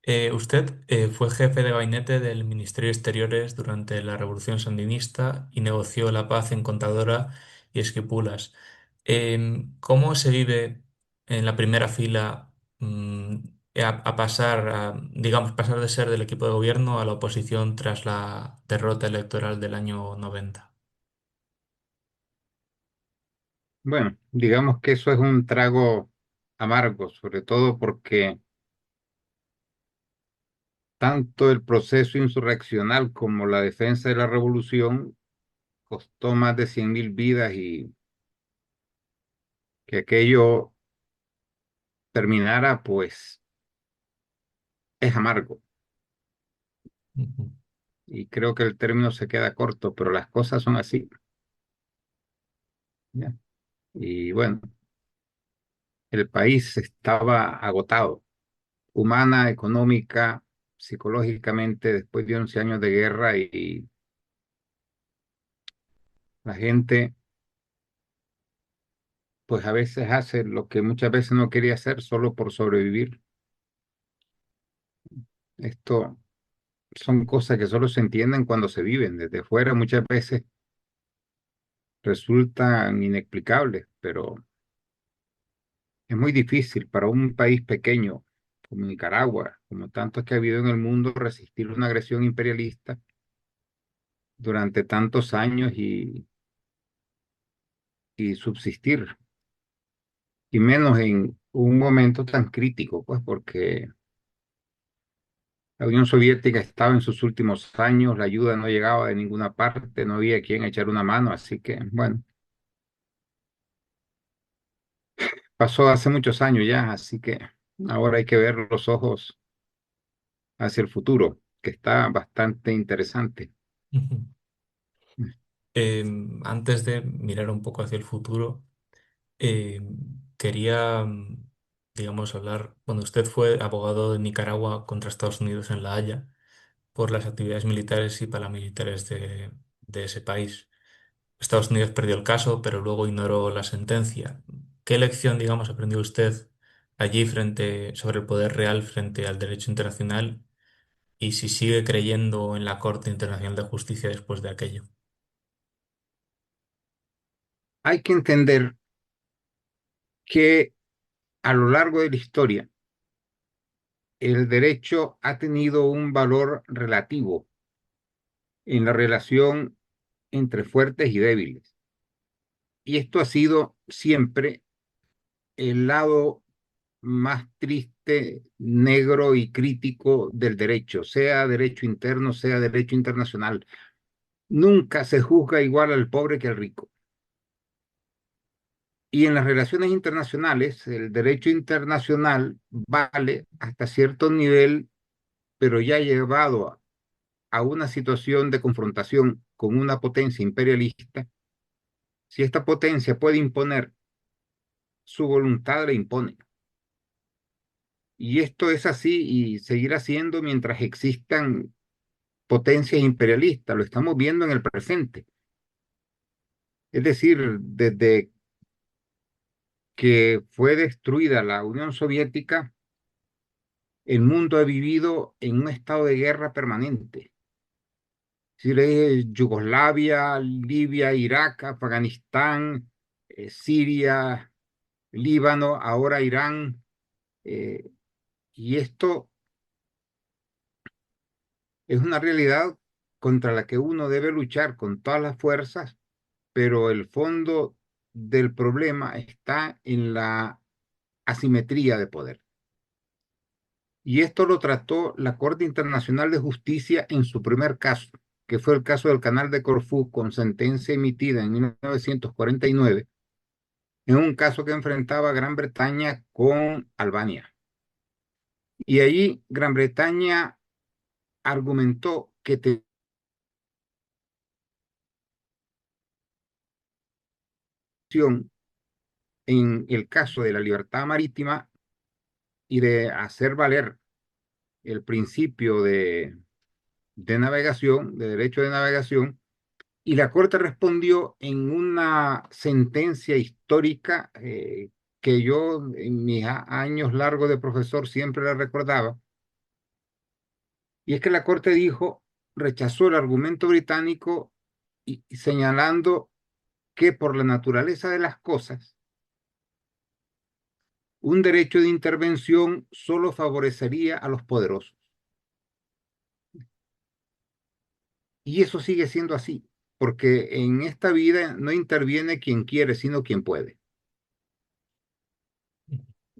Usted fue jefe de gabinete del Ministerio de Exteriores durante la Revolución Sandinista y negoció la paz en Contadora y Esquipulas. ¿Cómo se vive en la primera fila a pasar, digamos, pasar de ser del equipo de gobierno a la oposición tras la derrota electoral del año 90? Bueno, digamos que eso es un trago amargo, sobre todo porque tanto el proceso insurreccional como la defensa de la revolución costó más de 100.000 vidas y que aquello terminara, pues es amargo. Ujú. Y creo que el término se queda corto, pero las cosas son así, ¿ya? Y bueno, el país estaba agotado, humana, económica, psicológicamente, después de 11 años de guerra y la gente pues a veces hace lo que muchas veces no quería hacer solo por sobrevivir. Esto son cosas que solo se entienden cuando se viven. Desde fuera muchas veces resultan inexplicables, pero es muy difícil para un país pequeño como Nicaragua, como tantos que ha habido en el mundo, resistir una agresión imperialista durante tantos años y subsistir, y menos en un momento tan crítico, pues porque la Unión Soviética estaba en sus últimos años, la ayuda no llegaba de ninguna parte, no había quien echar una mano, así que, bueno, pasó hace muchos años ya, así que ahora hay que ver los ojos hacia el futuro, que está bastante interesante. Ujú. Antes de mirar un poco hacia el futuro, Eh, quería, digamos, hablar, cuando usted fue abogado de Nicaragua contra Estados Unidos en La Haya por las actividades militares y paramilitares de ese país. Estados Unidos perdió el caso, pero luego ignoró la sentencia. ¿Qué lección, digamos, aprendió usted allí sobre el poder real frente al derecho internacional y si sigue creyendo en la Corte Internacional de Justicia después de aquello? Hay que entender que a lo largo de la historia, el derecho ha tenido un valor relativo en la relación entre fuertes y débiles. Y esto ha sido siempre el lado más triste, negro y crítico del derecho, sea derecho interno, sea derecho internacional. Nunca se juzga igual al pobre que al rico. Y en las relaciones internacionales, el derecho internacional vale hasta cierto nivel, pero ya llevado a una situación de confrontación con una potencia imperialista, si esta potencia puede imponer su voluntad, la impone. Y esto es así y seguirá siendo mientras existan potencias imperialistas. Lo estamos viendo en el presente. Es decir, desde que fue destruida la Unión Soviética, el mundo ha vivido en un estado de guerra permanente. Si lees Yugoslavia, Libia, Irak, Afganistán, Siria, Líbano, ahora Irán, eh, y esto es una realidad contra la que uno debe luchar con todas las fuerzas, pero el fondo del problema está en la asimetría de poder. Y esto lo trató la Corte Internacional de Justicia en su primer caso, que fue el caso del Canal de Corfú, con sentencia emitida en 1949, en un caso que enfrentaba a Gran Bretaña con Albania. Y allí Gran Bretaña argumentó que en el caso de la libertad marítima y de hacer valer el principio de navegación, de derecho de navegación, y la Corte respondió en una sentencia histórica que yo en mis años largos de profesor siempre la recordaba, Y es que la Corte dijo, rechazó el argumento británico y señalando que por la naturaleza de las cosas, un derecho de intervención solo favorecería a los poderosos. Y eso sigue siendo así, porque en esta vida no interviene quien quiere, sino quien puede.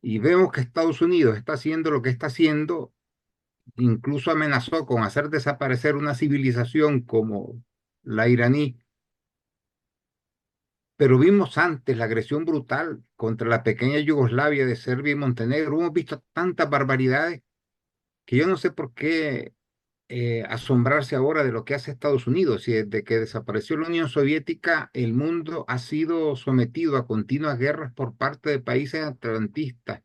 Y vemos que Estados Unidos está haciendo lo que está haciendo, incluso amenazó con hacer desaparecer una civilización como la iraní, pero vimos antes la agresión brutal contra la pequeña Yugoslavia de Serbia y Montenegro. Hemos visto tantas barbaridades que yo no sé por qué asombrarse ahora de lo que hace Estados Unidos. Y desde que desapareció la Unión Soviética, el mundo ha sido sometido a continuas guerras por parte de países atlantistas,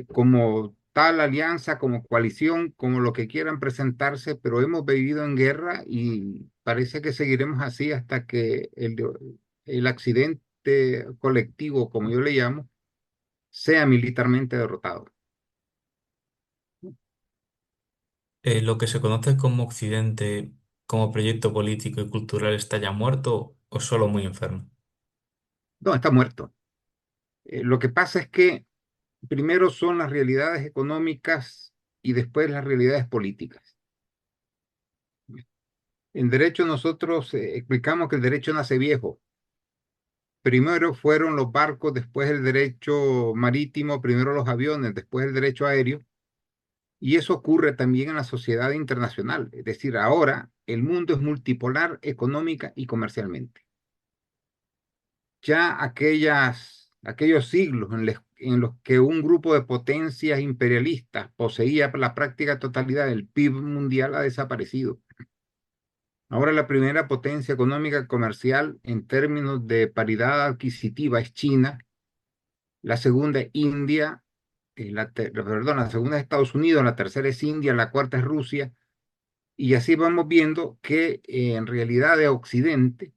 como tal alianza, como coalición, como lo que quieran presentarse, pero hemos vivido en guerra y parece que seguiremos así hasta que el accidente colectivo, como yo le llamo, sea militarmente derrotado. ¿Lo que se conoce como Occidente, como proyecto político y cultural, está ya muerto o solo muy enfermo? No, está muerto. Lo que pasa es que primero son las realidades económicas y después las realidades políticas. En derecho nosotros explicamos que el derecho nace viejo. Primero fueron los barcos, después el derecho marítimo, primero los aviones, después el derecho aéreo. Y eso ocurre también en la sociedad internacional. Es decir, ahora el mundo es multipolar económica y comercialmente. Ya aquellos siglos en los que un grupo de potencias imperialistas poseía la práctica totalidad del PIB mundial ha desaparecido. Ahora la primera potencia económica comercial en términos de paridad adquisitiva es China, la segunda es India, perdón, la segunda es Estados Unidos, la tercera es India, la cuarta es Rusia, y así vamos viendo que en realidad de Occidente,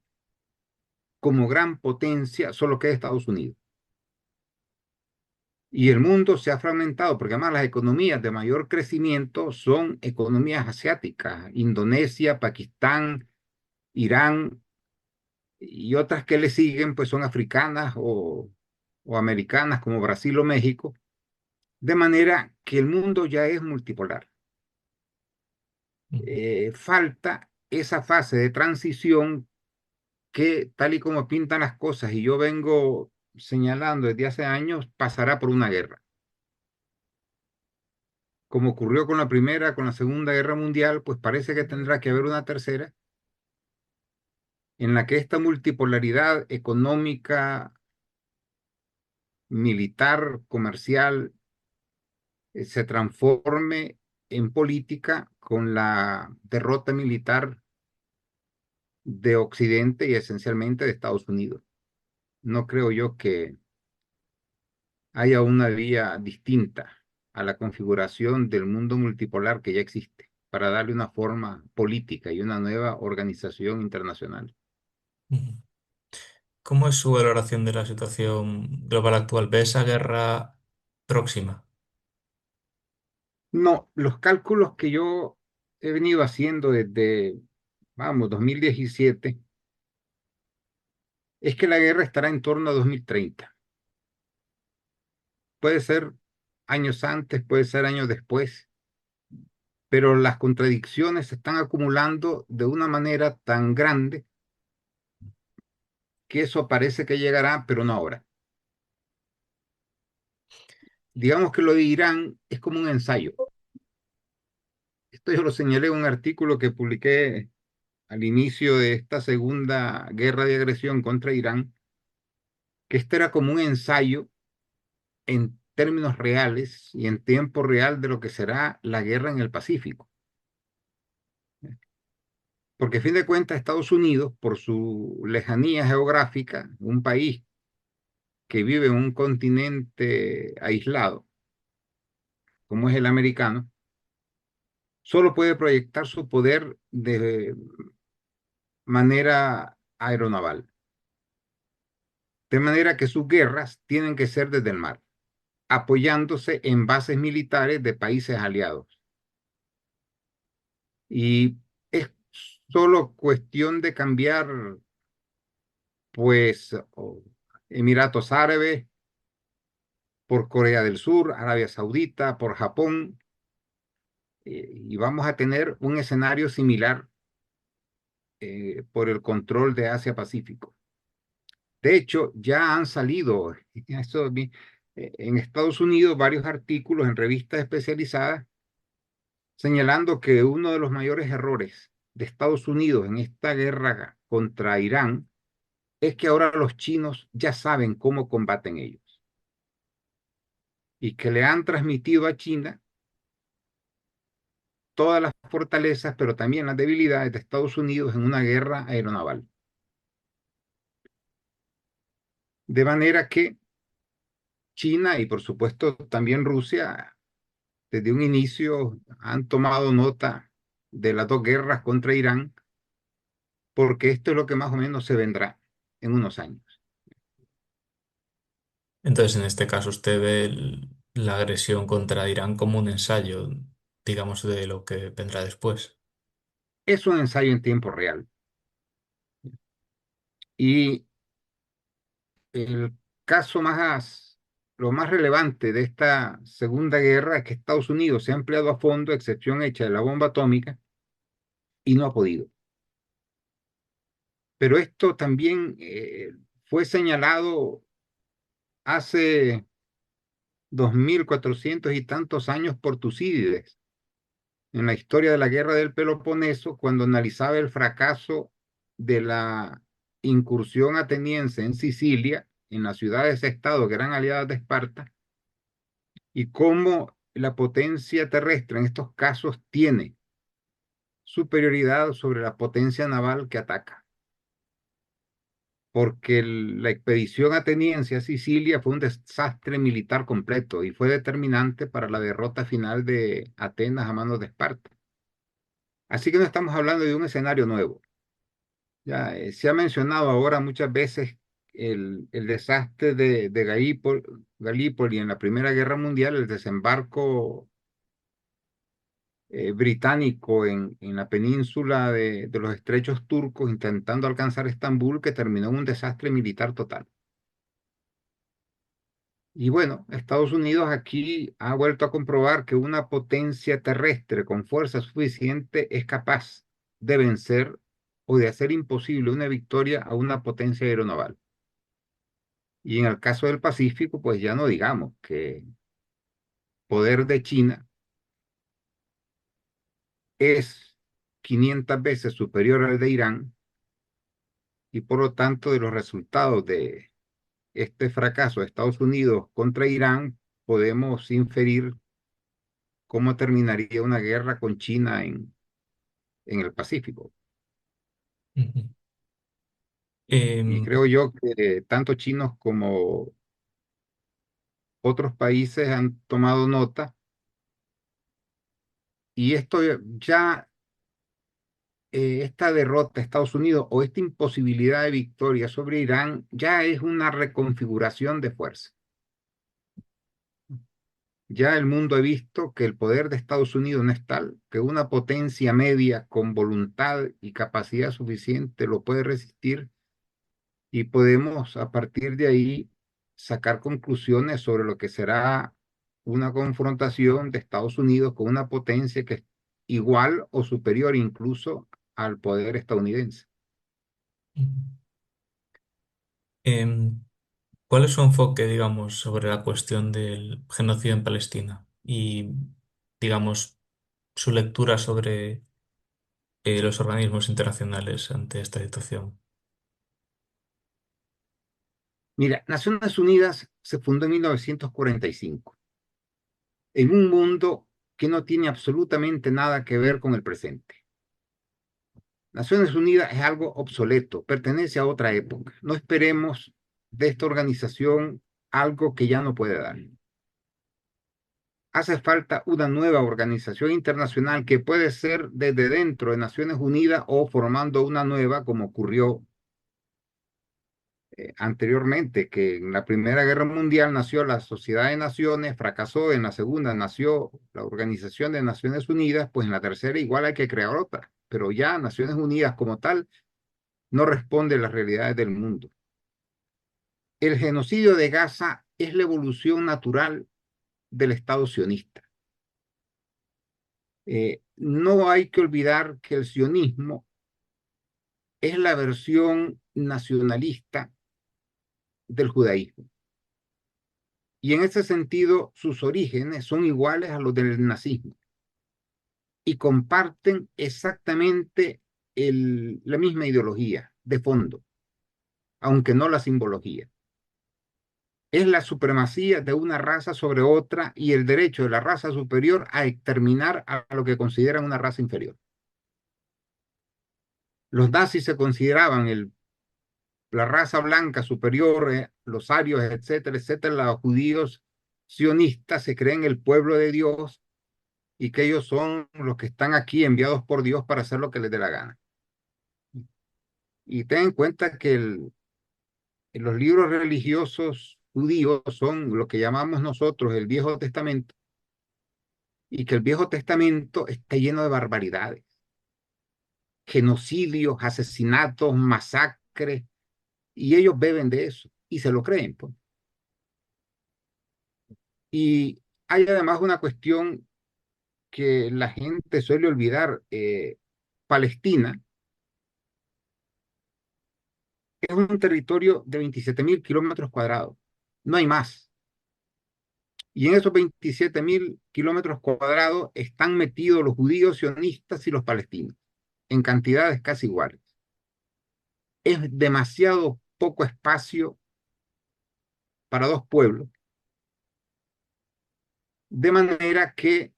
como gran potencia, solo queda Estados Unidos. Y el mundo se ha fragmentado, porque además las economías de mayor crecimiento son economías asiáticas, Indonesia, Pakistán, Irán y otras que le siguen, pues son africanas o americanas como Brasil o México, de manera que el mundo ya es multipolar. Ujú. Falta esa fase de transición que, tal y como pintan las cosas, y yo vengo señalando desde hace años, pasará por una guerra. Como ocurrió con la Primera, con la Segunda Guerra Mundial, pues parece que tendrá que haber una tercera en la que esta multipolaridad económica, militar, comercial, se transforme en política con la derrota militar de Occidente y esencialmente de Estados Unidos. No creo yo que haya una vía distinta a la configuración del mundo multipolar que ya existe para darle una forma política y una nueva organización internacional. Ujú. ¿Cómo es su valoración de la situación global actual? ¿Ve esa guerra próxima? No, los cálculos que yo he venido haciendo desde, vamos, 2017, es que la guerra estará en torno a 2030. Puede ser años antes, puede ser años después, pero las contradicciones se están acumulando de una manera tan grande que eso parece que llegará, pero no ahora. Digamos que lo de Irán es como un ensayo. Esto yo lo señalé en un artículo que publiqué al inicio de esta segunda guerra de agresión contra Irán, que este era como un ensayo en términos reales y en tiempo real de lo que será la guerra en el Pacífico. Porque a fin de cuentas Estados Unidos, por su lejanía geográfica, un país que vive en un continente aislado, como es el americano, solo puede proyectar su poder de manera aeronaval. De manera que sus guerras tienen que ser desde el mar, apoyándose en bases militares de países aliados. Y es solo cuestión de cambiar, pues, Emiratos Árabes por Corea del Sur, Arabia Saudita, por Japón, y vamos a tener un escenario similar por el control de Asia-Pacífico. De hecho, ya han salido en Estados Unidos varios artículos en revistas especializadas señalando que uno de los mayores errores de Estados Unidos en esta guerra contra Irán es que ahora los chinos ya saben cómo combaten ellos y que le han transmitido a China todas las fortalezas, pero también las debilidades de Estados Unidos en una guerra aeronaval. De manera que China y por supuesto también Rusia desde un inicio han tomado nota de las dos guerras contra Irán, porque esto es lo que más o menos se vendrá en unos años. Entonces, en este caso, usted ve la agresión contra Irán como un ensayo, digamos, de lo que vendrá después. Es un ensayo en tiempo real. Y el caso lo más relevante de esta Segunda Guerra es que Estados Unidos se ha empleado a fondo, excepción hecha de la bomba atómica, y no ha podido. Pero esto también fue señalado hace 2400 y tantos años por Tucídides, en la historia de la guerra del Peloponeso, cuando analizaba el fracaso de la incursión ateniense en Sicilia, en las ciudades-estado que eran aliadas de Esparta, y cómo la potencia terrestre en estos casos tiene superioridad sobre la potencia naval que ataca, porque la expedición ateniense a Sicilia fue un desastre militar completo y fue determinante para la derrota final de Atenas a manos de Esparta. Así que no estamos hablando de un escenario nuevo. Ya se ha mencionado ahora muchas veces el desastre de Galípoli en la Primera Guerra Mundial, el desembarco británico en la península de los estrechos turcos intentando alcanzar Estambul, que terminó en un desastre militar total. Y bueno, Estados Unidos aquí ha vuelto a comprobar que una potencia terrestre con fuerza suficiente es capaz de vencer o de hacer imposible una victoria a una potencia aeronaval. Y en el caso del Pacífico, pues ya no digamos que poder de China es 500 veces superior al de Irán y por lo tanto de los resultados de este fracaso de Estados Unidos contra Irán podemos inferir cómo terminaría una guerra con China en el Pacífico. Ujú. Y Em, creo yo que tanto chinos como otros países han tomado nota y esto ya esta derrota de Estados Unidos o esta imposibilidad de victoria sobre Irán ya es una reconfiguración de fuerza. Ya el mundo ha visto que el poder de Estados Unidos no es tal, que una potencia media con voluntad y capacidad suficiente lo puede resistir y podemos a partir de ahí sacar conclusiones sobre lo que será una confrontación de Estados Unidos con una potencia que es igual o superior incluso al poder estadounidense. em, ¿Cuál es su enfoque, digamos, sobre la cuestión del genocidio en Palestina? Y, digamos, su lectura sobre los organismos internacionales ante esta situación. Mira, Naciones Unidas se fundó en 1945, en un mundo que no tiene absolutamente nada que ver con el presente. Naciones Unidas es algo obsoleto, pertenece a otra época. No esperemos de esta organización algo que ya no puede dar. Hace falta una nueva organización internacional que puede ser desde dentro de Naciones Unidas o formando una nueva, como ocurrió anteriormente, que en la Primera Guerra Mundial nació la Sociedad de Naciones, fracasó, en la Segunda nació la Organización de Naciones Unidas, pues en la tercera igual hay que crear otra, pero ya Naciones Unidas como tal no responde a las realidades del mundo. El genocidio de Gaza es la evolución natural del Estado sionista. No hay que olvidar que el sionismo es la versión nacionalista del judaísmo. Y en ese sentido, sus orígenes son iguales a los del nazismo y comparten exactamente la misma ideología de fondo, aunque no la simbología. Es la supremacía de una raza sobre otra y el derecho de la raza superior a exterminar a lo que consideran una raza inferior. Los nazis se consideraban la raza blanca superior, los arios, etcétera, etcétera. Los judíos sionistas se creen el pueblo de Dios y que ellos son los que están aquí enviados por Dios para hacer lo que les dé la gana. Y ten en cuenta que los libros religiosos judíos son lo que llamamos nosotros el Viejo Testamento y que el Viejo Testamento está lleno de barbaridades, genocidios, asesinatos, masacres, y ellos beben de eso y se lo creen, pues. Y hay además una cuestión que la gente suele olvidar. Palestina es un territorio de 27.000 kilómetros cuadrados, no hay más. Y en esos 27.000 kilómetros cuadrados están metidos los judíos sionistas y los palestinos, en cantidades casi iguales. Es demasiado poco espacio para dos pueblos, de manera que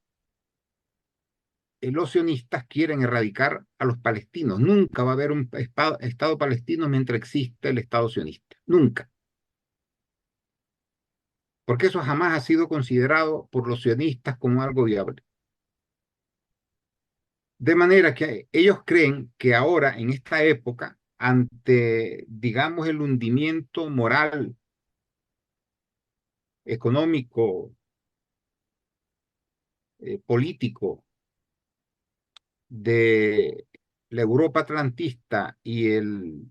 los sionistas quieren erradicar a los palestinos. Nunca va a haber un Estado palestino mientras exista el Estado sionista. Nunca. Porque eso jamás ha sido considerado por los sionistas como algo viable. De manera que ellos creen que ahora, en esta época, ante, digamos, el hundimiento moral, económico, político de la Europa atlantista y el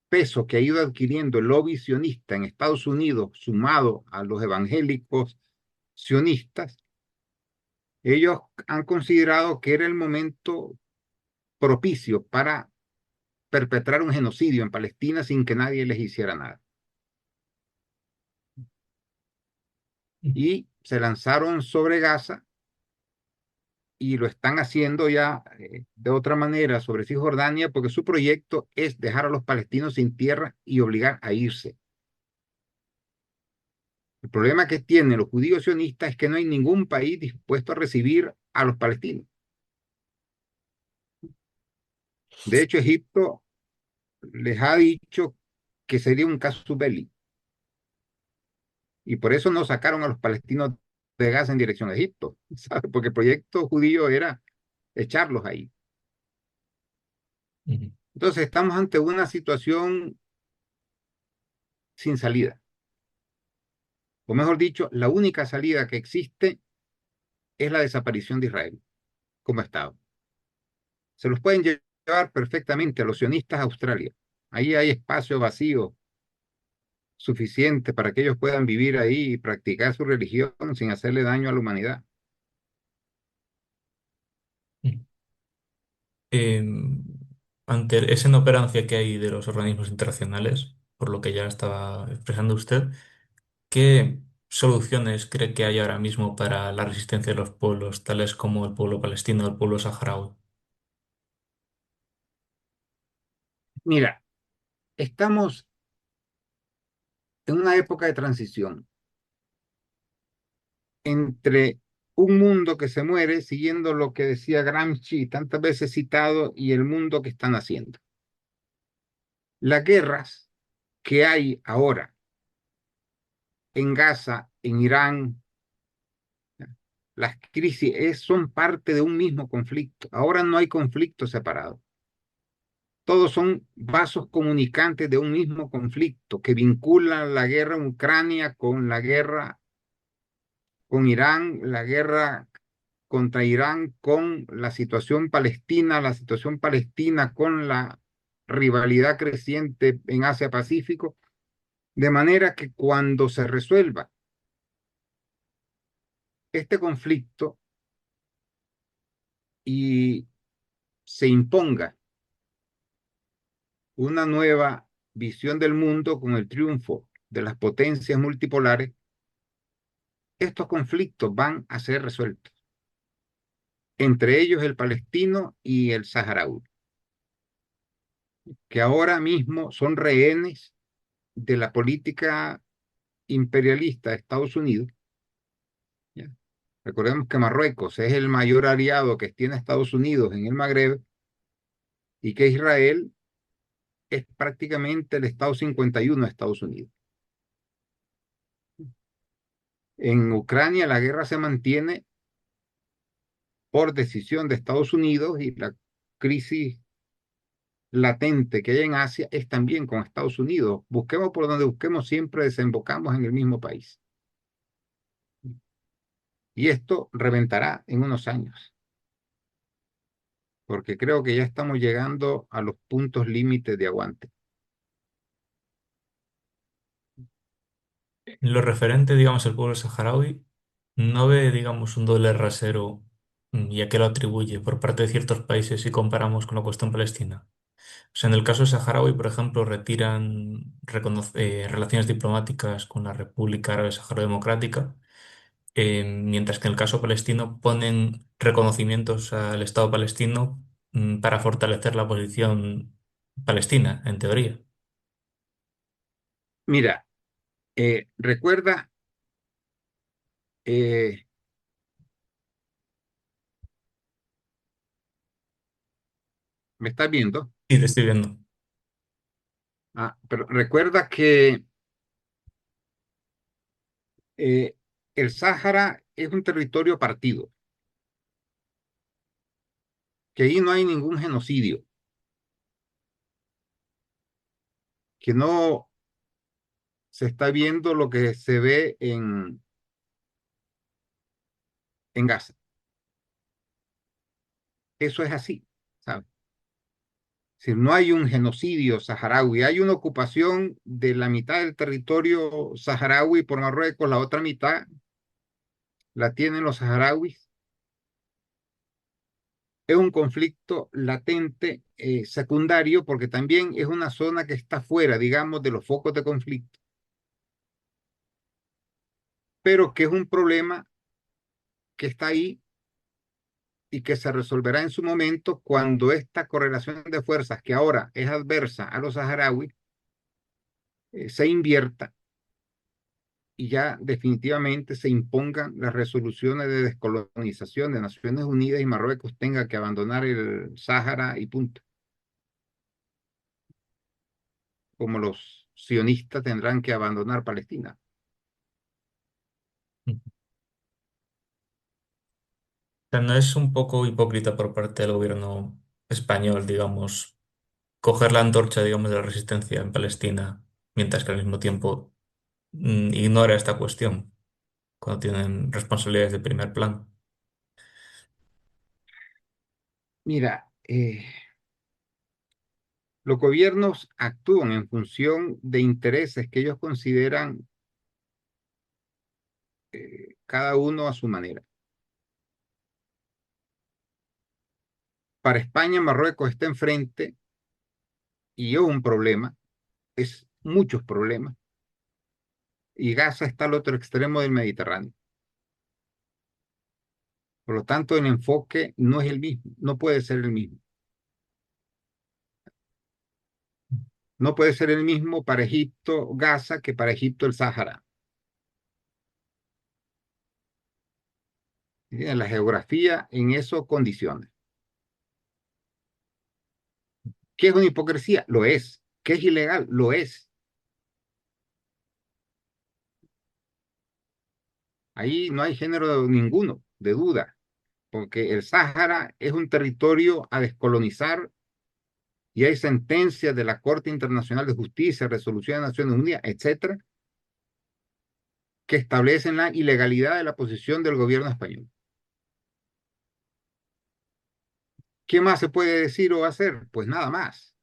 peso que ha ido adquiriendo el lobby sionista en Estados Unidos, sumado a los evangélicos sionistas, ellos han considerado que era el momento propicio para perpetrar un genocidio en Palestina sin que nadie les hiciera nada. Y se lanzaron sobre Gaza y lo están haciendo ya de otra manera sobre Cisjordania porque su proyecto es dejar a los palestinos sin tierra y obligar a irse. El problema que tienen los judíos sionistas es que no hay ningún país dispuesto a recibir a los palestinos. De hecho, Egipto les ha dicho que sería un casus belli y por eso no sacaron a los palestinos de Gaza en dirección a Egipto, ¿sabe? Porque el proyecto judío era echarlos ahí. Ujú. Entonces estamos ante una situación sin salida, o mejor dicho, la única salida que existe es la desaparición de Israel como Estado. Se los pueden llevar perfectamente a los sionistas a Australia. Ahí hay espacio vacío suficiente para que ellos puedan vivir ahí y practicar su religión sin hacerle daño a la humanidad. Ujú. Em, Ante esa inoperancia que hay de los organismos internacionales, por lo que ya estaba expresando usted, ¿qué soluciones cree que hay ahora mismo para la resistencia de los pueblos, tales como el pueblo palestino o el pueblo saharaui? Mira, estamos en una época de transición entre un mundo que se muere, siguiendo lo que decía Gramsci, tantas veces citado, y el mundo que están haciendo. Las guerras que hay ahora en Gaza, en Irán, las crisis son parte de un mismo conflicto. Ahora no hay conflicto separado. Todos son vasos comunicantes de un mismo conflicto que vinculan la guerra en Ucrania con la guerra con Irán, la guerra contra Irán con la situación palestina con la rivalidad creciente en Asia-Pacífico, de manera que cuando se resuelva este conflicto y se imponga una nueva visión del mundo con el triunfo de las potencias multipolares, estos conflictos van a ser resueltos, entre ellos el palestino y el saharaui, que ahora mismo son rehenes de la política imperialista de Estados Unidos. ¿Ya? Recordemos que Marruecos es el mayor aliado que tiene Estados Unidos en el Magreb y que Israel es prácticamente el Estado 51 de Estados Unidos. En Ucrania la guerra se mantiene por decisión de Estados Unidos y la crisis latente que hay en Asia es también con Estados Unidos. Busquemos por donde busquemos, siempre desembocamos en el mismo país. Y esto reventará en unos años, porque creo que ya estamos llegando a los puntos límites de aguante. En lo referente, digamos, al pueblo saharaui, no ve, digamos, un doble rasero, y a qué lo atribuye por parte de ciertos países si comparamos con la cuestión palestina. O sea, en el caso de saharaui, por ejemplo, retiran relaciones diplomáticas con la República Árabe Saharaui Democrática, mientras que en el caso palestino ponen reconocimientos al Estado palestino, para fortalecer la posición palestina, en teoría. Mira, recuerda, eh, ¿me estás viendo? Sí, te estoy viendo. Pero recuerda que eh, el Sáhara es un territorio partido, que ahí no hay ningún genocidio, que no se está viendo lo que se ve en Gaza. Eso es así, ¿sabes? Si no hay un genocidio saharaui, hay una ocupación de la mitad del territorio saharaui por Marruecos, la otra mitad la tienen los saharauis. Es un conflicto latente, secundario, porque también es una zona que está fuera, digamos, de los focos de conflicto, pero que es un problema que está ahí y que se resolverá en su momento cuando esta correlación de fuerzas, que ahora es adversa a los saharauis, se invierta y ya definitivamente se impongan las resoluciones de descolonización de Naciones Unidas y Marruecos tenga que abandonar el Sáhara y punto. Como los sionistas tendrán que abandonar Palestina. Sea, ¿no es un poco hipócrita por parte del gobierno español, digamos, coger la antorcha, digamos, de la resistencia en Palestina, mientras que al mismo tiempo, ignora esta cuestión cuando tienen responsabilidades de primer plano? Mira, los gobiernos actúan en función de intereses que ellos consideran cada uno a su manera. Para España, Marruecos está enfrente y es un problema, es muchos problemas, y Gaza está al otro extremo del Mediterráneo. Por lo tanto, el enfoque no es el mismo, no puede ser el mismo. No puede ser el mismo para Egipto, Gaza, que para Egipto, el Sáhara. La geografía en eso condiciona. ¿Qué es una hipocresía? Lo es. ¿Qué es ilegal? Lo es. Ahí no hay género ninguno de duda, porque el Sáhara es un territorio a descolonizar y hay sentencias de la Corte Internacional de Justicia, resoluciones de Naciones Unidas, etcétera, que establecen la ilegalidad de la posición del gobierno español. ¿Qué más se puede decir o hacer? Pues nada más,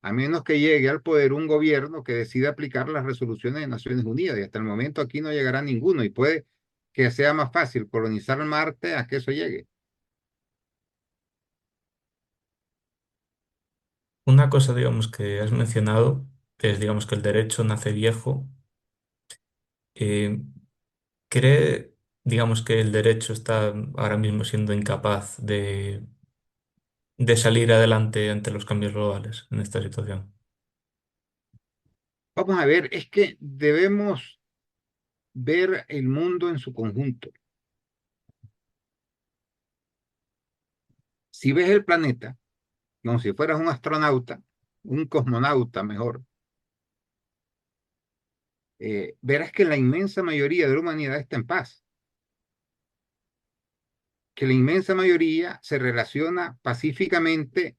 a menos que llegue al poder un gobierno que decida aplicar las resoluciones de Naciones Unidas, y hasta el momento aquí no llegará ninguno, y puede que sea más fácil colonizar Marte a que eso llegue. Una cosa, digamos, que has mencionado es, digamos, que el derecho nace viejo. Eh, ¿Cree, digamos, que el derecho está ahora mismo siendo incapaz de salir adelante ante los cambios globales en esta situación? Vamos a ver, es que debemos ver el mundo en su conjunto. Si ves el planeta como si fueras un astronauta, un cosmonauta mejor, verás que la inmensa mayoría de la humanidad está en paz, que la inmensa mayoría se relaciona pacíficamente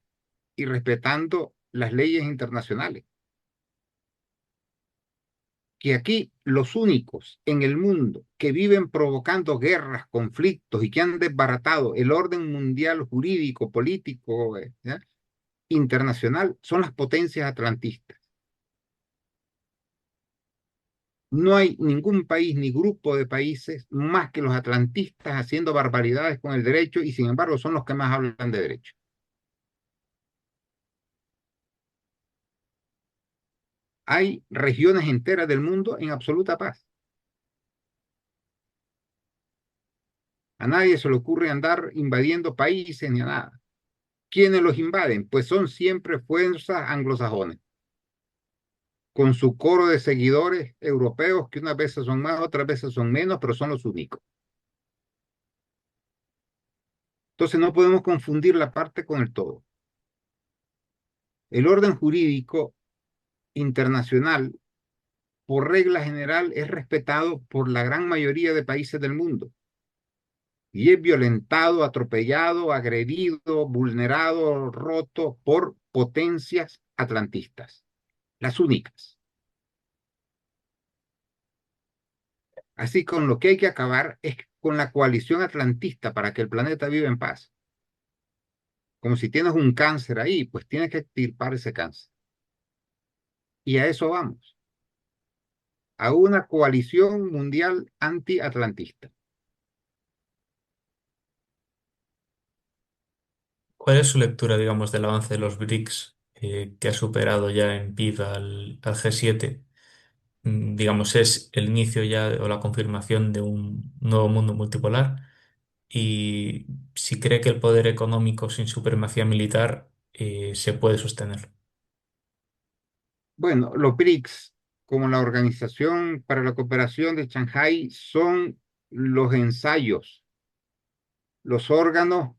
y respetando las leyes internacionales, que aquí los únicos en el mundo que viven provocando guerras, conflictos y que han desbaratado el orden mundial jurídico, político, ¿ya? Internacional son las potencias atlantistas. No hay ningún país ni grupo de países más que los atlantistas haciendo barbaridades con el derecho y sin embargo son los que más hablan de derecho. Hay regiones enteras del mundo en absoluta paz. A nadie se le ocurre andar invadiendo países ni a nada. ¿Quiénes los invaden? Pues son siempre fuerzas anglosajones, con su coro de seguidores europeos que unas veces son más, otras veces son menos, pero son los únicos. Entonces no podemos confundir la parte con el todo. El orden jurídico internacional por regla general, es respetado por la gran mayoría de países del mundo y es violentado, atropellado, agredido, vulnerado, roto por potencias atlantistas, las únicas. Así con lo que hay que acabar es con la coalición atlantista para que el planeta viva en paz. Como si tienes un cáncer ahí, pues tienes que extirpar ese cáncer. Y a eso vamos, a una coalición mundial antiatlantista. ¿Cuál es su lectura, digamos, del avance de los BRICS, que ha superado ya en PIB al G7? Digamos, es el inicio ya o la confirmación de un nuevo mundo multipolar. Y si cree que el poder económico sin supremacía militar se puede sostener. Bueno, los BRICS, como la Organización para la Cooperación de Shanghái, son los ensayos, los órganos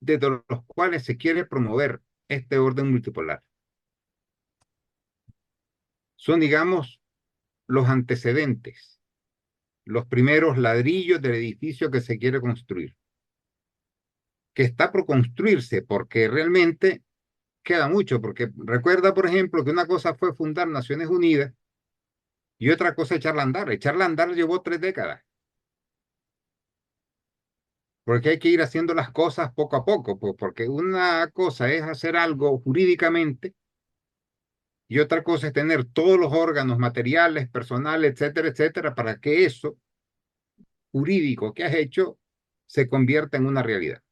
desde los cuales se quiere promover este orden multipolar. Son, digamos, los antecedentes, los primeros ladrillos del edificio que se quiere construir, que está por construirse porque realmente queda mucho, porque recuerda, por ejemplo, que una cosa fue fundar Naciones Unidas y otra cosa echarla a andar. Echarla a andar llevó 3 décadas. Porque hay que ir haciendo las cosas poco a poco, pues, porque una cosa es hacer algo jurídicamente y otra cosa es tener todos los órganos materiales, personales, etcétera, etcétera, para que eso jurídico que has hecho se convierta en una realidad.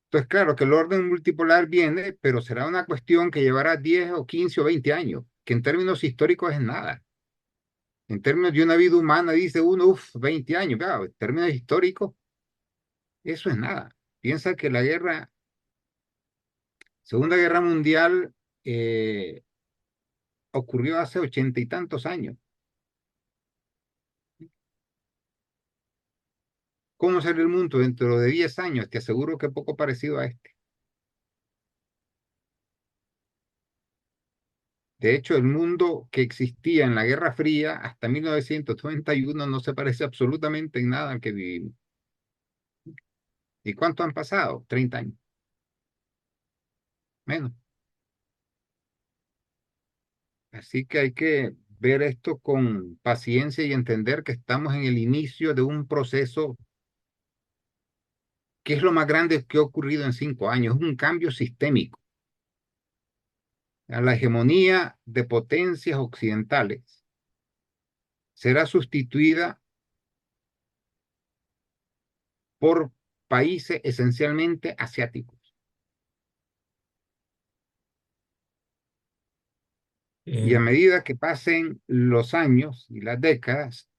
Entonces, claro que el orden multipolar viene, pero será una cuestión que llevará 10 o 15 o 20 años, que en términos históricos es nada. En términos de una vida humana, dice uno, 20 años, claro, en términos históricos, eso es nada. Piensa que la guerra Segunda Guerra Mundial ocurrió hace 80 y tantos años. ¿Cómo será el mundo dentro de 10 años? Te aseguro que poco parecido a este. De hecho, el mundo que existía en la Guerra Fría hasta 1991 no se parece absolutamente en nada al que vivimos. ¿Y cuánto han pasado? 30 años, menos. Así que hay que ver esto con paciencia y entender que estamos en el inicio de un proceso que es lo más grande que ha ocurrido en 5 años. Es un cambio sistémico. A la hegemonía de potencias occidentales será sustituida por países esencialmente asiáticos. Y a Eh, medida que pasen los años y las décadas,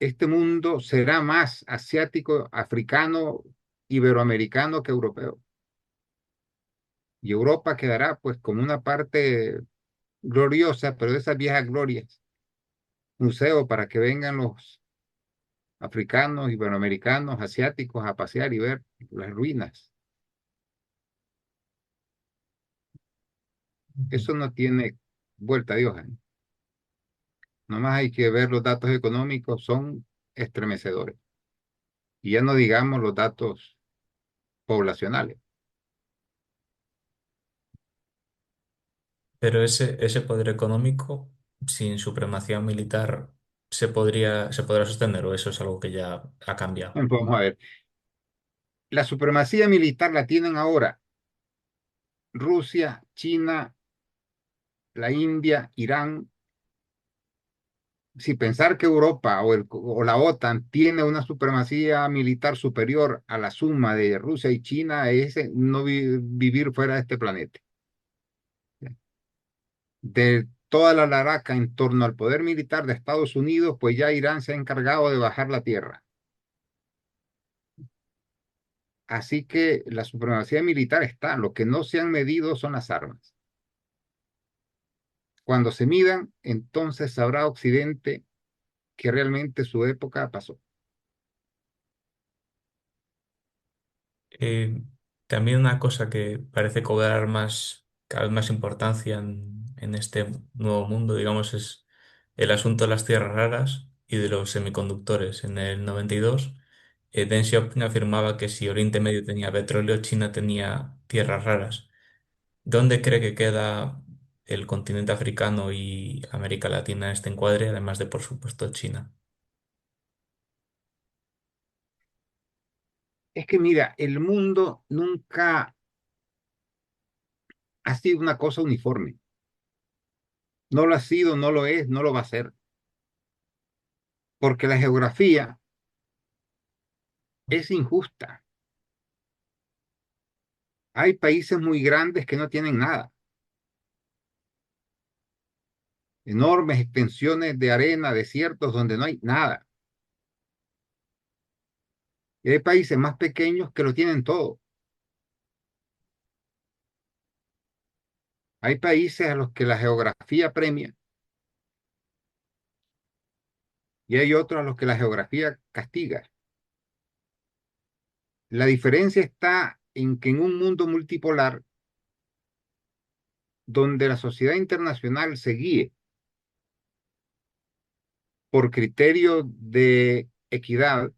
este mundo será más asiático, africano, iberoamericano que europeo. Y Europa quedará pues como una parte gloriosa, pero de esas viejas glorias, museo para que vengan los africanos, iberoamericanos, asiáticos a pasear y ver las ruinas. Eso no tiene vuelta de hoja, ¿eh? Nomás hay que ver los datos económicos, son estremecedores. Y ya no digamos los datos poblacionales. pero ese poder económico, sin supremacía militar, se podrá sostener, o eso es algo que ya ha cambiado. Vamos a ver, la supremacía militar la tienen ahora Rusia, China, la India, Irán. Si pensar que Europa o la OTAN tiene una supremacía militar superior a la suma de Rusia y China es no vivir fuera de este planeta. De toda la laraca en torno al poder militar de Estados Unidos, pues ya Irán se ha encargado de bajar la tierra. Así que la supremacía militar está, lo que no se han medido son las armas. Cuando se midan, entonces sabrá Occidente que realmente su época pasó. Eh, También una cosa que parece cobrar cada vez más importancia en este nuevo mundo, digamos, es el asunto de las tierras raras y de los semiconductores. En el 92, Deng Xiaoping afirmaba que si Oriente Medio tenía petróleo, China tenía tierras raras. ¿Dónde cree que queda el continente africano y América Latina en este encuadre, además de, por supuesto, China? Es que mira, el mundo nunca ha sido una cosa uniforme. No lo ha sido, no lo es, no lo va a ser. Porque la geografía es injusta. Hay países muy grandes que no tienen nada. Enormes extensiones de arena, desiertos donde no hay nada. Y hay países más pequeños que lo tienen todo. Hay países a los que la geografía premia y hay otros a los que la geografía castiga. La diferencia está en que en un mundo multipolar, donde la sociedad internacional se guíe por criterios de equidad,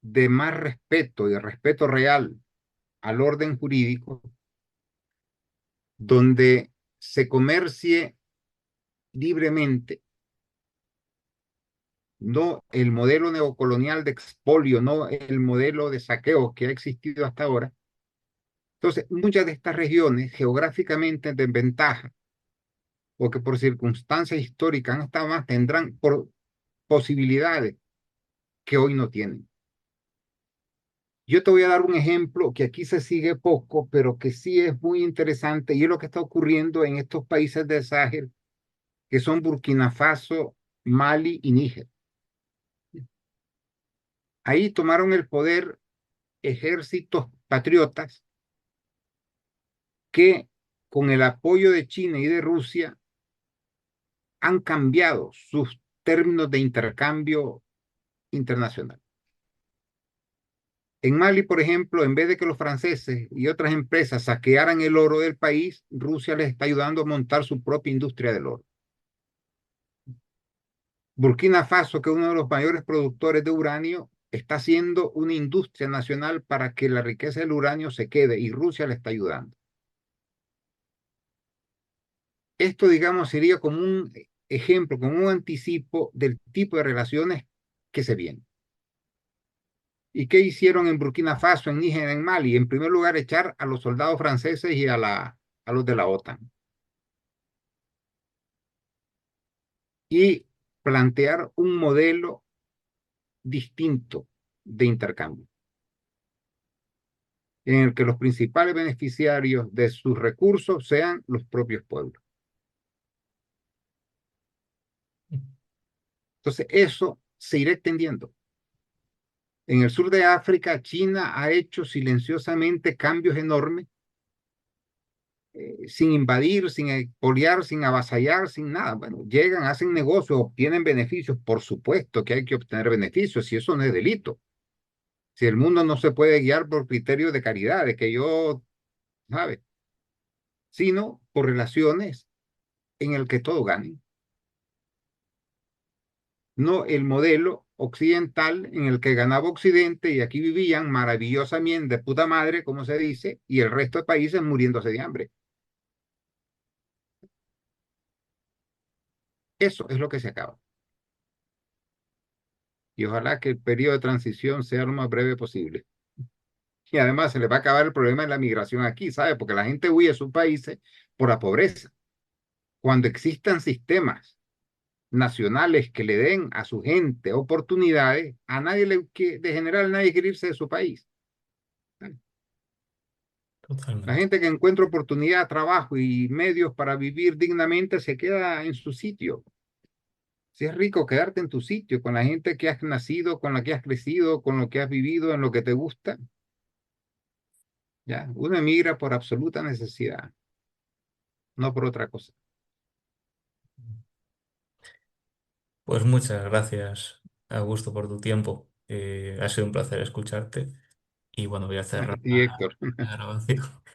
de más respeto y de respeto real al orden jurídico, donde se comercie libremente, no el modelo neocolonial de expolio, no el modelo de saqueo que ha existido hasta ahora. Entonces, muchas de estas regiones geográficamente en desventaja o que por circunstancias históricas han estado más, tendrán posibilidades que hoy no tienen. Yo te voy a dar un ejemplo que aquí se sigue poco, pero que sí es muy interesante y es lo que está ocurriendo en estos países del Sahel, que son Burkina Faso, Mali y Níger. Ahí tomaron el poder ejércitos patriotas que con el apoyo de China y de Rusia han cambiado sus términos de intercambio internacional. En Mali, por ejemplo, en vez de que los franceses y otras empresas saquearan el oro del país, Rusia les está ayudando a montar su propia industria del oro. Burkina Faso, que es uno de los mayores productores de uranio, está haciendo una industria nacional para que la riqueza del uranio se quede y Rusia le está ayudando. Esto, digamos, sería como un ejemplo, como un anticipo del tipo de relaciones que se vienen. ¿Y qué hicieron en Burkina Faso, en Níger, en Mali? En primer lugar, echar a los soldados franceses y a los de la OTAN y plantear un modelo distinto de intercambio, en el que los principales beneficiarios de sus recursos sean los propios pueblos. Entonces, eso se irá extendiendo. En el sur de África, China ha hecho silenciosamente cambios enormes, sin invadir, sin expoliar, sin avasallar, sin nada. Bueno, llegan, hacen negocios, obtienen beneficios. Por supuesto que hay que obtener beneficios, si eso no es delito. Si el mundo no se puede guiar por criterios de caridad, de que yo, ¿sabes? Sino por relaciones en el que todo gane. No el modelo occidental en el que ganaba Occidente y aquí vivían maravillosamente de puta madre, como se dice, y el resto de países muriéndose de hambre. Eso es lo que se acaba. Y ojalá que el periodo de transición sea lo más breve posible. Y además se le va a acabar el problema de la migración aquí, ¿sabe? Porque la gente huye de sus países por la pobreza. Cuando existan sistemas nacionales que le den a su gente oportunidades, a nadie le, que, de general nadie quiere irse de su país. La Totalmente. gente que encuentra oportunidad, trabajo y medios para vivir dignamente se queda en su sitio. Si es rico quedarte en tu sitio, con la gente que has nacido, con la que has crecido, con lo que has vivido, en lo que te gusta, ya. Uno emigra por absoluta necesidad, no por otra cosa. Pues muchas gracias, Augusto, por tu tiempo. Ha sido un placer escucharte y bueno, voy a cerrar Y Héctor, la grabación.